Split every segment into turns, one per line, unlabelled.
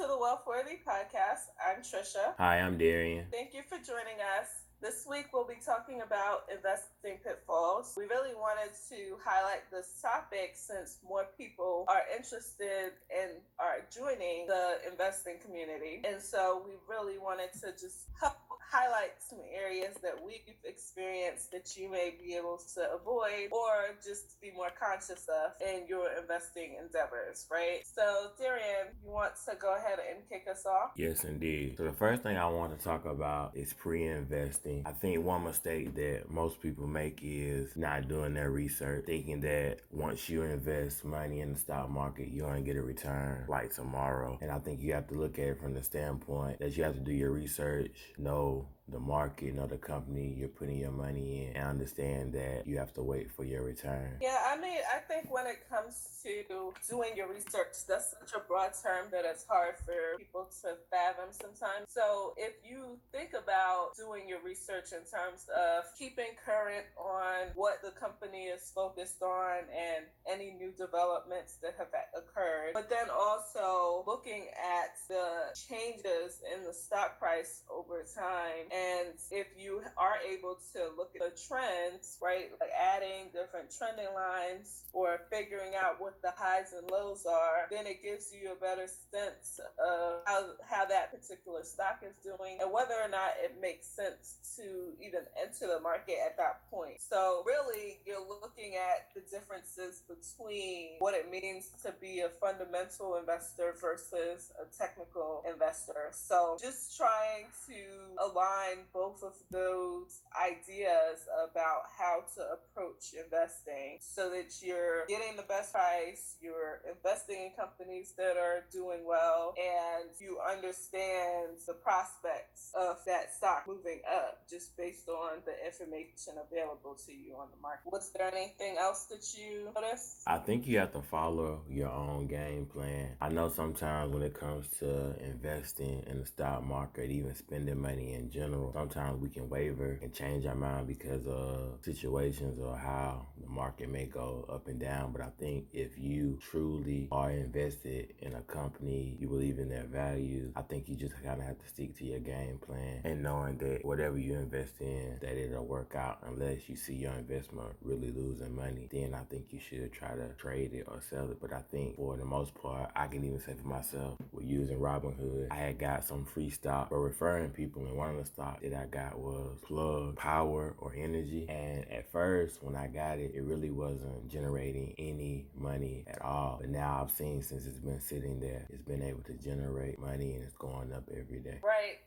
to the Wealthworthy Podcast. I'm Trisha.
Hi, I'm Darian.
Thank you for joining us. This week we'll be talking about investing pitfalls. We really wanted to highlight this topic since more people are interested and are joining the investing community. And so we really wanted to just help highlight some areas that we've experienced that you may be able to avoid or just be more conscious of in your investing endeavors, right? So, Darian, you want to go ahead and kick us off?
Yes, indeed. So the first thing I want to talk about is pre-investing. I think one mistake that most people make is not doing their research, thinking that once you invest money in the stock market, you're going to get a return like tomorrow. And I think you have to look at it from the standpoint that you have to do your research, know the market, know the company you're putting your money in, and understand that you have to wait for your return.
Yeah, I think when it comes to doing your research, that's such a broad term that it's hard for people to fathom sometimes. So if you think about doing your research in terms of keeping current on what the company is focused on and any new developments that have occurred, but then also looking at the changes in the stock price over time, and if you are able to look at the trends, right, like adding different trending lines or figuring out what the highs and lows are, then it gives you a better sense of how that particular stock is doing and whether or not it makes sense to even enter the market at that point. So really, you're looking at the differences between what it means to be a fundamental investor versus a technical investor. So just trying to align both of those ideas about how to approach investing so that you're getting the best price, you're investing in companies that are doing well, and you understand the prospects of that stock moving up just based on the information available to you on the market. Was there anything else that you noticed?
I think you have to follow your own game plan. I know sometimes when it comes to investing in the stock market, even spending money in general, sometimes we can waver and change our mind because of situations or how the market may go up and down. But I think if you truly are invested in a company, you believe in their values, I think you just kind of have to stick to your game plan and knowing that whatever you invest in, that it'll work out unless you see your investment really losing money. Then I think you should try to trade it or sell it. But I think for the most part, I can even say for myself, with using Robinhood, I had got some free stock for referring people, and one of the stocks that I got was Plug Power or Energy. And at first, when I got it, it really wasn't generating any money at all. But now I've seen since it's been sitting there, it's been able to generate money and it's going up every day.
Right.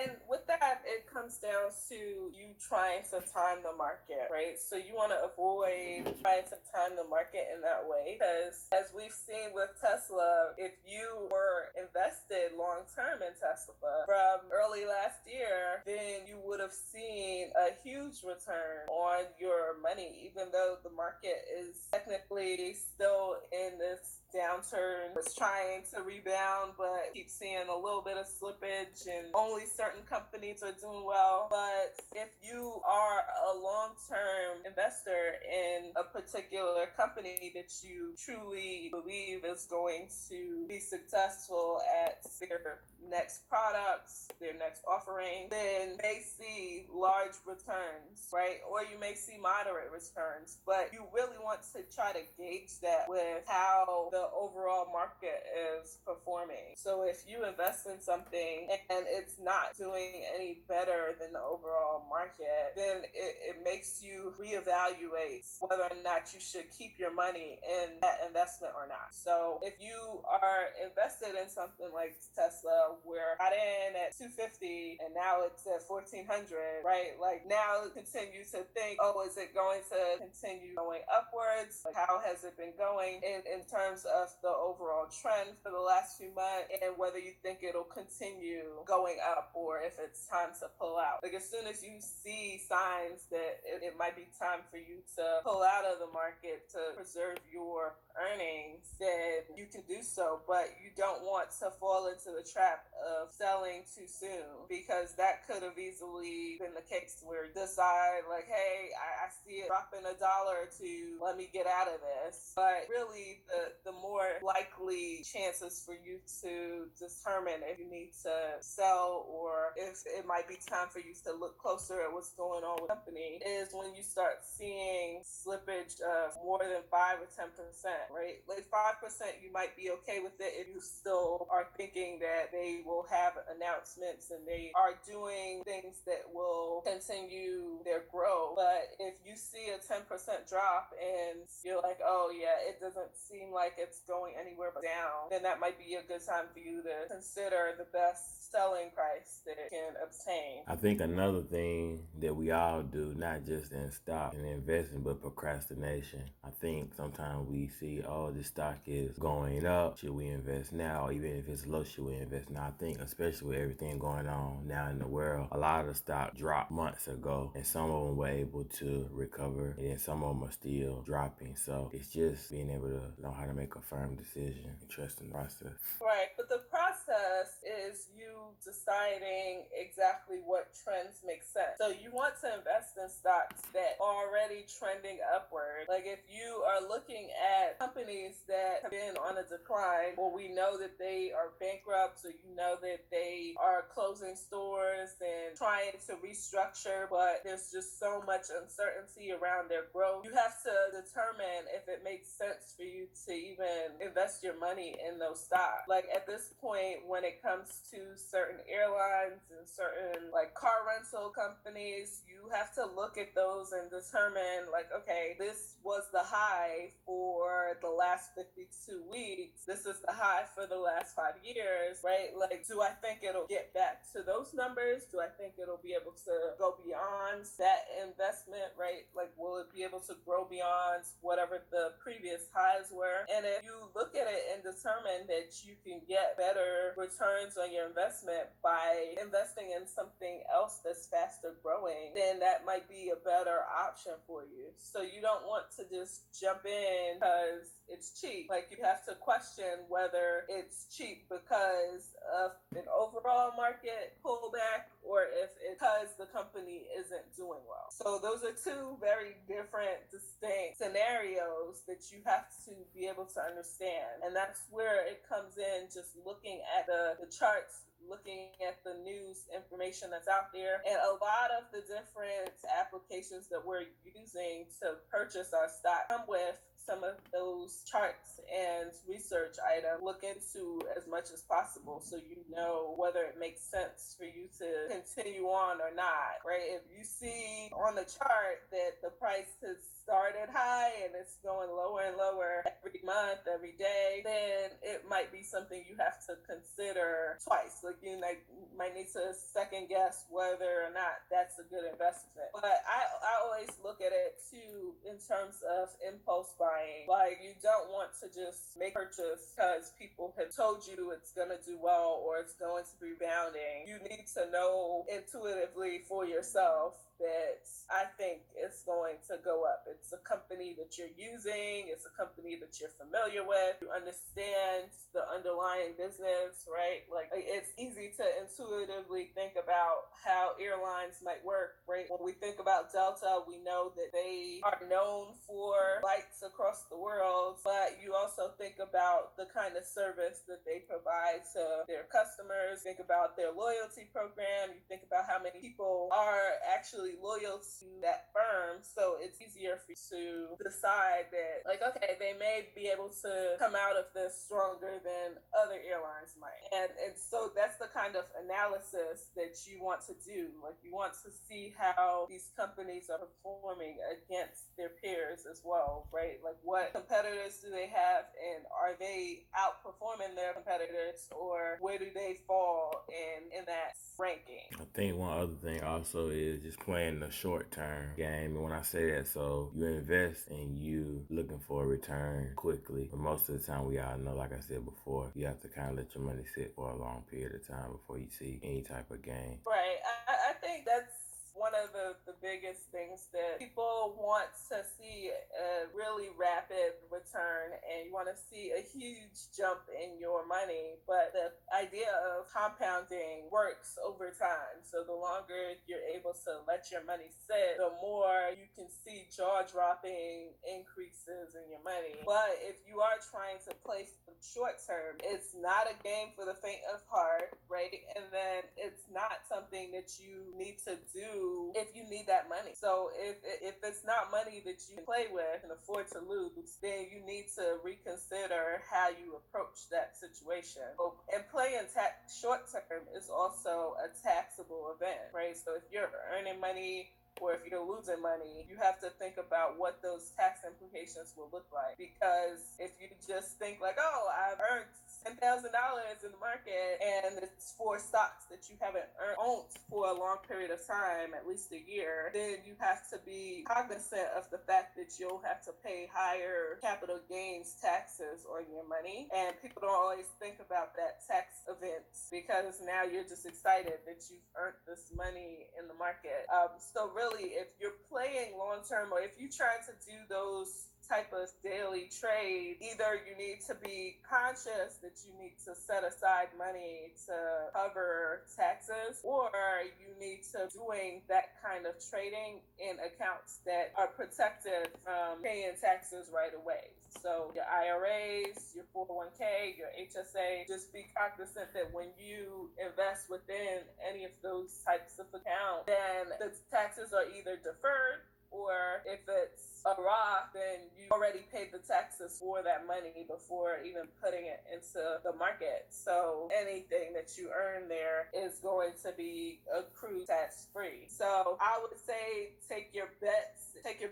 And with that, it comes down to you trying to time the market, right? So you want to avoid trying to time the market in that way because as we've seen with Tesla, if you were invested long term in Tesla from early last year, then you would have seen a huge return on your money, even though the market is technically still in this downturn. It's trying to rebound, but keep seeing a little bit of slippage and only certain companies are doing well. But if you are a long-term investor in a particular company that you truly believe is going to be successful at their next products, their next offering, then you may see large returns, right? Or you may see moderate returns, but you really want to try to gauge that with how the overall market is performing. So if you invest in something and it's not doing any better than the overall market, then it makes you reevaluate whether or not you should keep your money in that investment or not. So if you are invested in something like Tesla, where I got in at 250 and now it's at 1400, right? Like now continue to think, oh, is it going to continue going upwards? Like how has it been going in terms of the overall trend for the last few months, and whether you think it'll continue going up or if it's time to pull out. Like as soon as you see signs that it might be time for you to pull out of the market to preserve your earnings, then you can do so. But you don't want to fall into the trap of selling too soon, because that could have easily been the case where you decide, like, hey, I see it dropping $1 or two, let me get out of this. But really, the more likely chances for you to determine if you need to sell or if it might be time for you to look closer at what's going on with the company is when you start seeing slippage of more than 5 or 10%, right? Like 5%, you might be okay with it if you still are thinking that they will have announcements and they are doing things that will continue their growth. But if you see a 10% drop and you're like, oh yeah, it doesn't seem like it's going anywhere but down, then that might be a good time for you to consider the best selling price that it can obtain.
I think another thing that we all do, not just in stock and investing, but procrastination. I think sometimes we see, oh, this stock is going up. Should we invest now? Even if it's low, should we invest now? I think especially with everything going on now in the world, a lot of the stock dropped months ago, and some of them were able to recover, and then some of them are still dropping. So it's just being able to know how to make a firm decision and trust in the process.
Right, but the process is you deciding exactly what trends make sense. So you want to invest in stocks that are already trending upward. Like if you are looking at companies that have been on a decline, well, we know that they are bankrupt, so you know that they are closing stores and trying to restructure, but there's just so much uncertainty around their growth. You have to determine if it makes sense for you to even invest your money in those stocks. Like at this point, when it comes to certain airlines and certain like car rental companies, you have to look at those and determine, like, okay, this was the high for the last 52 weeks. This is the high for the last 5 years, right? Like, do I think it'll get back to those numbers? Do I think it'll be able to go beyond that investment, right? Like, will it be able to grow beyond whatever the previous highs were? And if you look at it and determine that you can get better returns on your investment by investing in something else that's faster growing, then that might be a better option for you. So you don't want to just jump in because it's cheap. Like, you have to question whether it's cheap because of an overall market pullback or if it's because the company isn't doing well. So those are two very different, distinct scenarios that you have to be able to understand. And that's where it comes in, just looking at the charts, looking at the news information that's out there. And a lot of the different applications that we're using to purchase our stock come with some of those charts and research items. Look into as much as possible so you know whether it makes sense for you to continue on or not, right? If you see on the chart that the price has started high and it's going lower and lower every month, every day, then it might be something you have to consider twice. Like, you might need to second guess whether or not that's a good investment. But I always look at it too in terms of impulse buying. Like, you don't want to just make purchase because people have told you it's going to do well or it's going to be rebounding. You need to know intuitively for yourself that I think it's going to go up. It's a company that you're using. It's a company that you're familiar with. You understand the underlying business, right? Like, it's easy to intuitively think about how airlines might work, right? When we think about Delta, we know that they are known for flights across the world, but you also think about the kind of service that they provide to their customers. Think about their loyalty program. You think about how many people are actually loyal to that firm. So it's easier for you to decide that, like, okay, they may be able to come out of this stronger than other airlines might. And so that's the kind of analysis that you want to do. Like, you want to see how these companies are performing against their peers as well, right? Like, what competitors do they have, and are they outperforming their competitors, or where do they fall in that ranking?
I think one other thing also is just playing the short term game. And when I say that, so you invest and you looking for a return quickly. But most of the time, we all know, like I said before, you have to kind of let your money sit for a long period of time before you see any type of gain.
Right. I think that's one one of the biggest things that people want to see a really rapid return, and you want to see a huge jump in your money. But the idea of compounding works over time. So the longer you're able to let your money sit, the more you can see jaw-dropping increases in your money. But if you are trying to play short term, it's not a game for the faint of heart, right? And then it's not something that you need to do if you need that money. So if it's not money that you can play with and afford to lose, then you need to reconsider how you approach that situation. And playing short term is also a taxable event, right? So if you're earning money or if you're losing money, you have to think about what those tax implications will look like. Because if you just think like, oh, I've earned $10,000 in the market and it's for stocks that you haven't owned for a long period of time, at least a year, then you have to be cognizant of the fact that you'll have to pay higher capital gains taxes on your money. And people don't always think about that tax event because now you're just excited that you've earned this money in the market. So really, if you're playing long term or if you're trying to do those type of daily trade, either you need to be conscious that you need to set aside money to cover taxes, or you need to doing that kind of trading in accounts that are protected from paying taxes right away. So your IRAs, your 401k, your HSA, just be cognizant that when you invest within any of those types of accounts, then the taxes are either deferred, or if it's a Roth, then you already paid the taxes for that money before even putting it into the market. So anything that you earn there is going to be accrued tax free. So I would say take your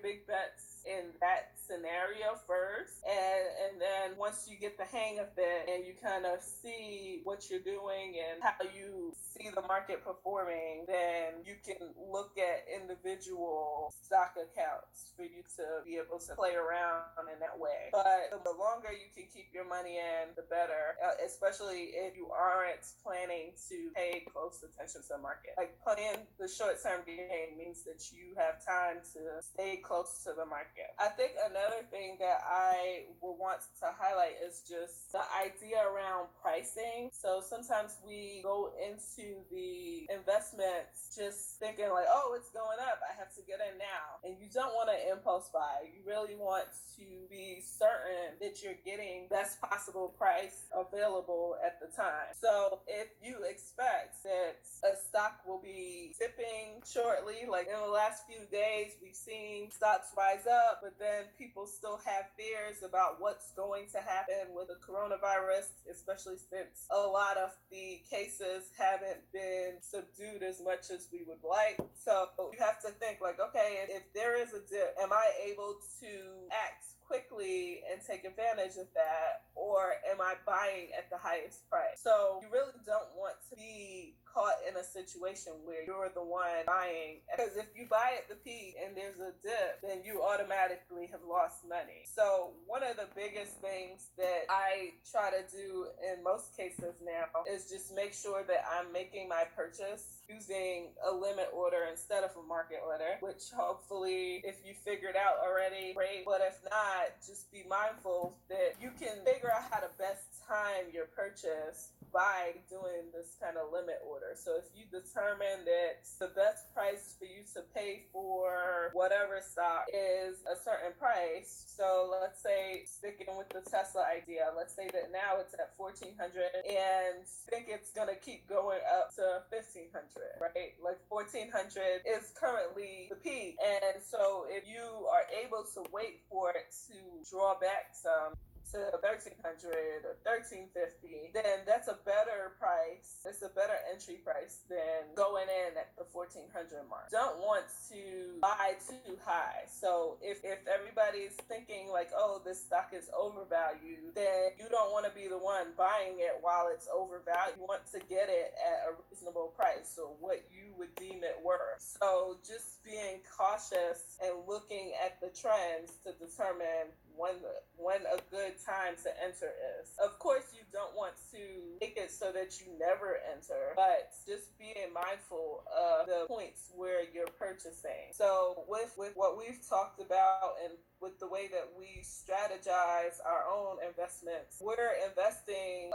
big bets in that scenario first, and then once you get the hang of it and you kind of see what you're doing and how you see the market performing, then you can look at individual stock accounts for you to be able to play around in that way. But the longer you can keep your money in, the better, especially if you aren't planning to pay close attention to the market. Like playing the short-term game means that you have time to stay close to the market. I think another thing that I will want to highlight is just the idea around pricing. So sometimes we go into the investments just thinking like, oh, it's going up, I have to get in now. And you don't want to impulse buy. You really want to be certain that you're getting best possible price available at the time. So if you expect that a stock will be dipping shortly, like in the last few days, we've seen stocks rise up, but then people still have fears about what's going to happen with the coronavirus, especially since a lot of the cases haven't been subdued as much as we would like. So you have to think like, okay, if there is a dip, am I able to act quickly and take advantage of that, or am I buying at the highest price? So you really don't want to be caught in a situation where you're the one buying, because if you buy at the peak and there's a dip, then you automatically have lost money. So one of the biggest things that I try to do in most cases now is just make sure that I'm making my purchase using a limit order instead of a market order, which hopefully if you figured out already, great. But if not, just be mindful that you can figure out how to best time your purchase by doing this kind of limit order. So if you determine that the best price for you to pay for whatever stock is a certain price, so let's say, sticking with the Tesla idea, let's say that now it's at 1,400 and think it's gonna keep going up to 1,500, right? Like 1,400 is currently the peak, and so if you are able to wait for it to draw back some to 1,300 or 1,350, then that's a better price. It's a better entry price than going in at the 1,400 mark. Don't want to buy too high. So if everybody's thinking like, oh, this stock is overvalued, then you don't want to be the one buying it while it's overvalued. You want to get it at a reasonable price, so what you would deem it worth. So just being cautious and looking at the trends to determine when a good time to enter is. Of course, you don't want to make it so that you never enter, but just being mindful of the points where you're purchasing. So with what we've talked about and with the way that we strategize our own investments, we're investing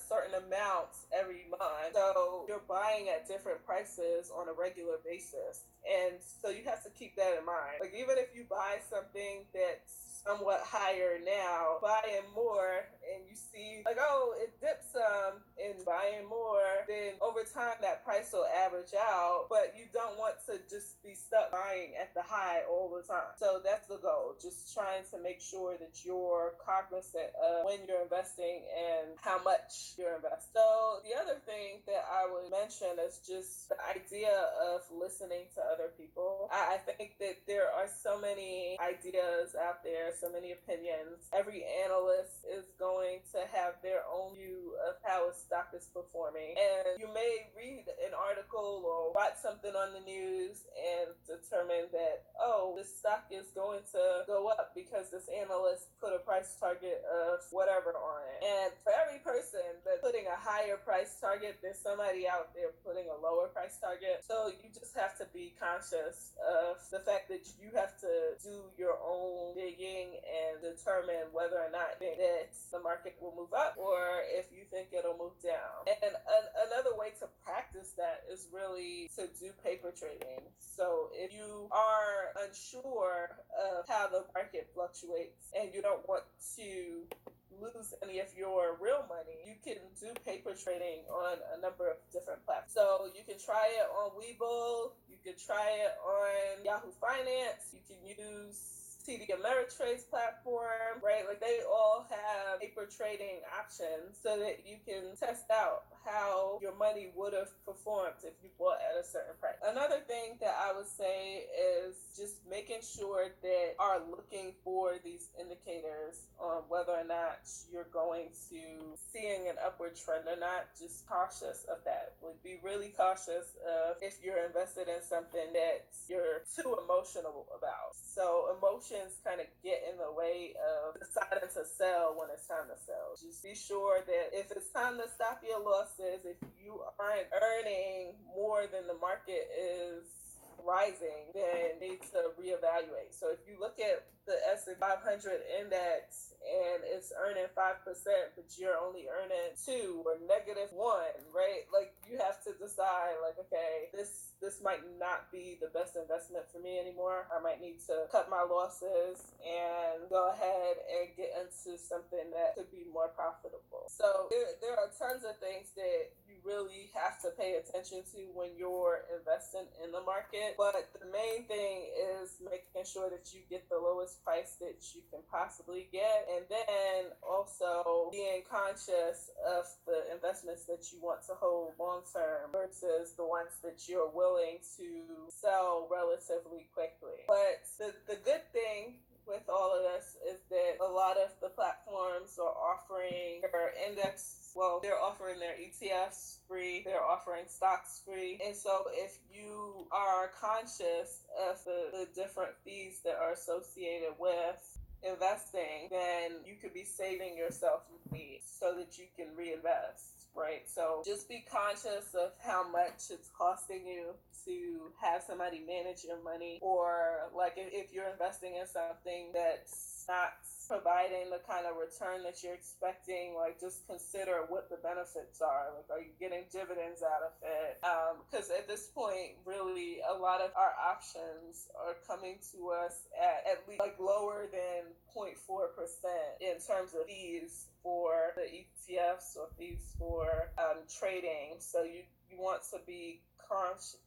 certain amounts every month. So you're buying at different prices on a regular basis. And so you have to keep that in mind. Like, even if you buy something that's somewhat higher now, buying more, and you see like, oh, it dips some, and buying more, then over time that price will average out. But you don't want to just be stuck buying at the high all the time. So that's the goal. Just trying to make sure that you're cognizant of when you're investing and how much you're investing. So the other thing that I would mention is just the idea of listening to other people. I think that there are so many ideas out there, so many opinions. Every analyst is going to have their own view of how a stock is performing. And you may read an article or watch something on the news and determine that, oh, this stock is going to go up because this analyst put a price target of whatever on it. And for every person that's putting a higher price target, there's somebody out there putting a lower price target. So you just have to be conscious of the fact that you have to do your own digging and determine whether or not that the market will move up or if you think it'll move down. And another way to practice that is really to do paper trading. So if you are unsure of how the market fluctuates and you don't want to lose any of your real money, you can do paper trading on a number of different platforms. So you can try it on Webull, you can try it on Yahoo Finance, you can use TD Ameritrade's platform, right? Like, they all have paper trading options so that you can test out how your money would have performed if you bought at a certain price. Another thing that I would say is just making sure that are looking for these indicators on whether or not you're going to seeing an upward trend or not. Just cautious of that. Like, be really cautious of if you're invested in something that you're too emotional about. So emotions kind of get in the way of deciding to sell when it's time to sell. Just be sure that if it's time to stop your losses, if you aren't earning more than the market is rising, then need to reevaluate. So if you look at the S&P 500 index and it's earning 5%, but you're only earning 2 or -1, right? Like, you have to decide, like, okay, this might not be the best investment for me anymore. I might need to cut my losses and go ahead and get into something that could be more profitable. So there are tons of things that you really have to pay attention to when you're investing in the market. But the main thing is making sure that you get the lowest price that you can possibly get, and then also being conscious of the investments that you want to hold long term versus the ones that you're willing to sell relatively quickly. But the good thing with all of this is that a lot of the platforms are offering their index, well, they're offering their ETFs free, they're offering stocks free. And so if you are conscious of the different fees that are associated with investing, then you could be saving yourself money so that you can reinvest, right? So just be conscious of how much it's costing you to have somebody manage your money, or like if you're investing in something that's not providing the kind of return that you're expecting, like, just consider what the benefits are. Like, are you getting dividends out of it? Because at this point, really, a lot of our options are coming to us at least like lower than 0.4% in terms of fees for the ETFs or fees for trading. So you want to be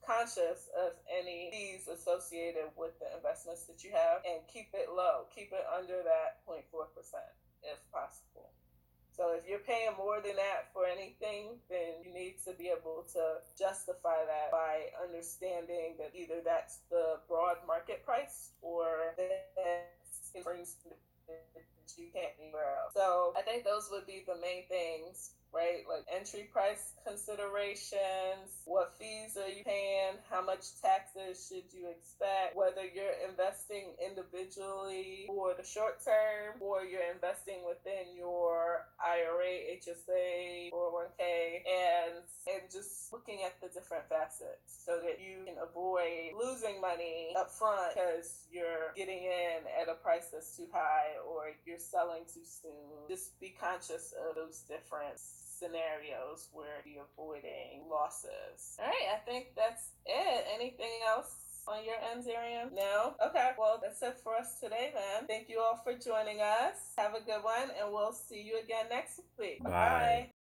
conscious of any fees associated with the investments that you have, and keep it low. Keep it under that 0.4% if possible. So if you're paying more than that for anything, then you need to be able to justify that by understanding that either that's the broad market price or that it brings that you can't anywhere else. So I think those would be the main things, right? Like entry price considerations, what fees are you paying, how much taxes should you expect, whether you're investing individually for the short term or you're investing within your IRA, HSA, 401k, and just looking at the different facets so that you can avoid losing money up front because you're getting in at a price that's too high or you're selling too soon. Just be conscious of those different scenarios where you're avoiding losses. All right, I think that's it. Anything else on your end, Zarian? No? Okay, well, that's it for us today then. Thank you all for joining us. Have a good one, and we'll see you again next week.
Bye.
Bye.